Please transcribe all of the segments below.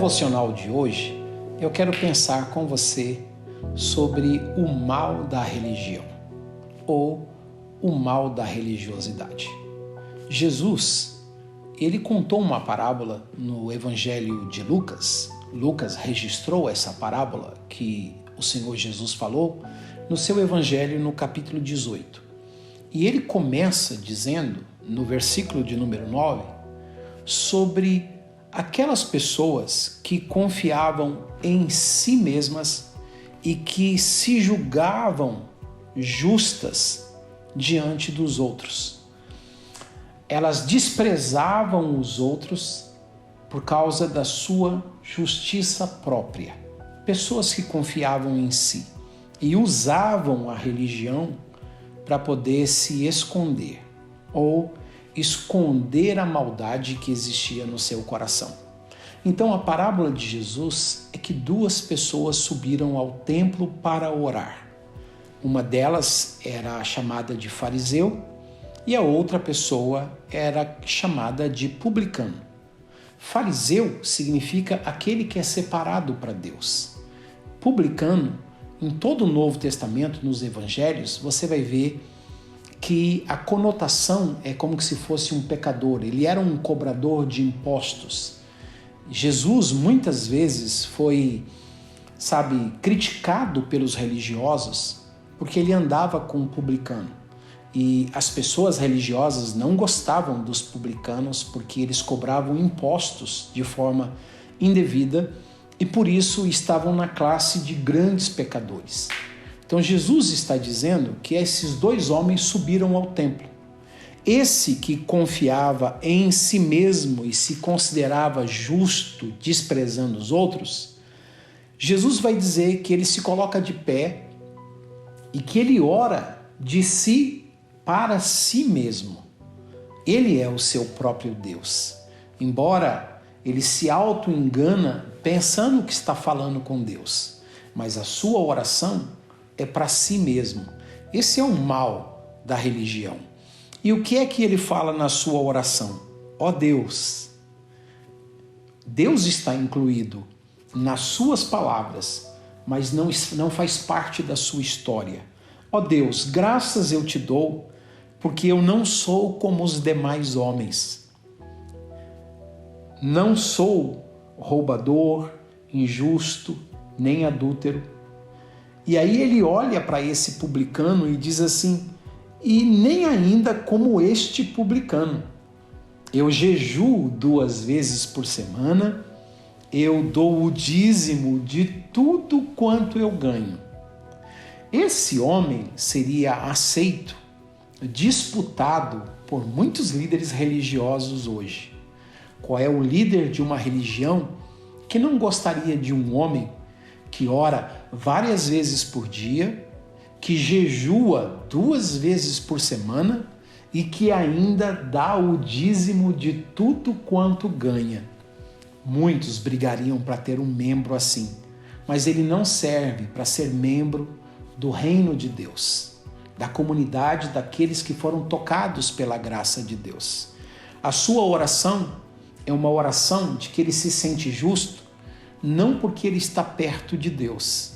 devocional de hoje, eu quero pensar com você sobre o mal da religião ou o mal da religiosidade. Jesus, ele contou uma parábola no Evangelho de Lucas. Lucas registrou essa parábola que o Senhor Jesus falou no seu Evangelho no capítulo 18. E ele começa dizendo, no versículo de número 9, sobre aquelas pessoas que confiavam em si mesmas e que se julgavam justas diante dos outros. Elas desprezavam os outros por causa da sua justiça própria. Pessoas que confiavam em si e usavam a religião para poder se esconder ou esconder a maldade que existia no seu coração. Então a parábola de Jesus é que duas pessoas subiram ao templo para orar. Uma delas era chamada de fariseu e a outra pessoa era chamada de publicano. Fariseu significa aquele que é separado para Deus. Publicano, em todo o Novo Testamento, nos Evangelhos, você vai ver que a conotação é como se fosse um pecador. Ele era um cobrador de impostos. Jesus muitas vezes foi, criticado pelos religiosos porque ele andava com um publicano. E as pessoas religiosas não gostavam dos publicanos porque eles cobravam impostos de forma indevida e por isso estavam na classe de grandes pecadores. Então Jesus está dizendo que esses dois homens subiram ao templo. Esse que confiava em si mesmo e se considerava justo, desprezando os outros, Jesus vai dizer que ele se coloca de pé e que ele ora de si para si mesmo. Ele é o seu próprio Deus. Embora ele se auto-engana pensando que está falando com Deus, mas a sua oração é para si mesmo. Esse é o mal da religião. E o que é que ele fala na sua oração? Ó Deus, Deus está incluído nas suas palavras, mas não faz parte da sua história. Ó Deus, graças eu te dou, porque eu não sou como os demais homens. Não sou roubador, injusto, nem adúltero. E aí ele olha para esse publicano e diz assim, e nem ainda como este publicano. Eu jejuo 2 vezes por semana, eu dou o dízimo de tudo quanto eu ganho. Esse homem seria aceito, disputado por muitos líderes religiosos hoje. Qual é o líder de uma religião que não gostaria de um homem que ora várias vezes por dia, que jejua 2 vezes por semana e que ainda dá o dízimo de tudo quanto ganha? Muitos brigariam para ter um membro assim, mas ele não serve para ser membro do reino de Deus, da comunidade daqueles que foram tocados pela graça de Deus. A sua oração é uma oração de que ele se sente justo, não porque ele está perto de Deus.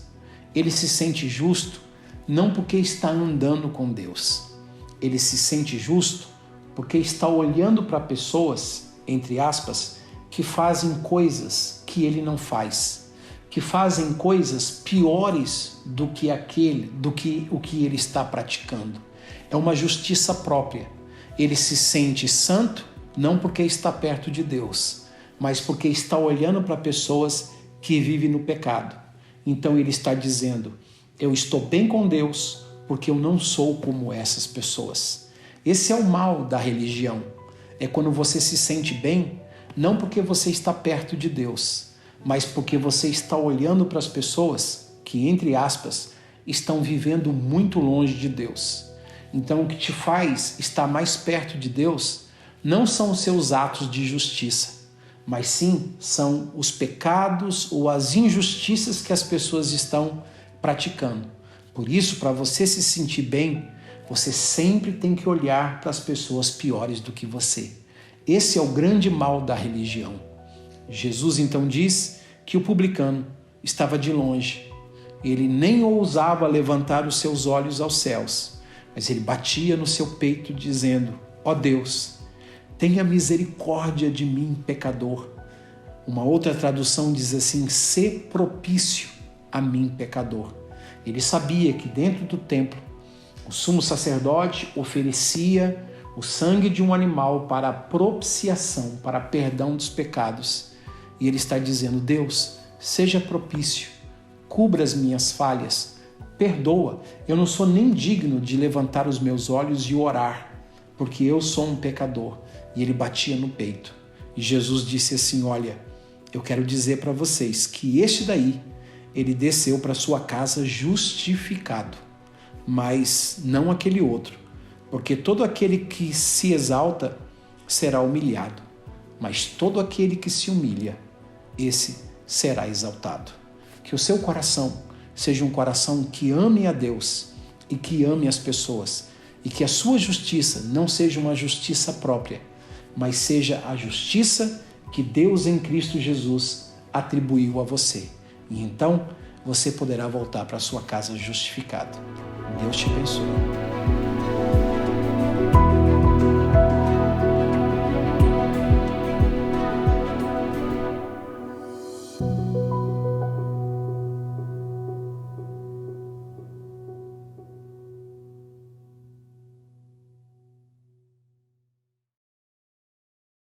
Ele se sente justo não porque está andando com Deus. Ele se sente justo porque está olhando para pessoas, entre aspas, que fazem coisas que ele não faz, que fazem coisas piores do que o que ele está praticando. É uma justiça própria. Ele se sente santo não porque está perto de Deus, mas porque está olhando para pessoas que vivem no pecado. Então ele está dizendo, eu estou bem com Deus porque eu não sou como essas pessoas. Esse é o mal da religião. É quando você se sente bem, não porque você está perto de Deus, mas porque você está olhando para as pessoas que, entre aspas, estão vivendo muito longe de Deus. Então o que te faz estar mais perto de Deus não são os seus atos de justiça, mas sim são os pecados ou as injustiças que as pessoas estão praticando. Por isso, para você se sentir bem, você sempre tem que olhar para as pessoas piores do que você. Esse é o grande mal da religião. Jesus então diz que o publicano estava de longe. Ele nem ousava levantar os seus olhos aos céus, mas ele batia no seu peito dizendo: ó Deus, tenha misericórdia de mim, pecador. Uma outra tradução diz assim: sê propício a mim, pecador. Ele sabia que dentro do templo o sumo sacerdote oferecia o sangue de um animal para propiciação, para perdão dos pecados. E ele está dizendo: Deus, seja propício, cubra as minhas falhas, perdoa. Eu não sou nem digno de levantar os meus olhos e orar, porque eu sou um pecador. E ele batia no peito. E Jesus disse assim: olha, eu quero dizer para vocês que este daí, ele desceu para sua casa justificado, mas não aquele outro, porque todo aquele que se exalta será humilhado, mas todo aquele que se humilha, esse será exaltado. Que o seu coração seja um coração que ame a Deus e que ame as pessoas, e que a sua justiça não seja uma justiça própria, mas seja a justiça que Deus em Cristo Jesus atribuiu a você. E então você poderá voltar para a sua casa justificado. Deus te abençoe.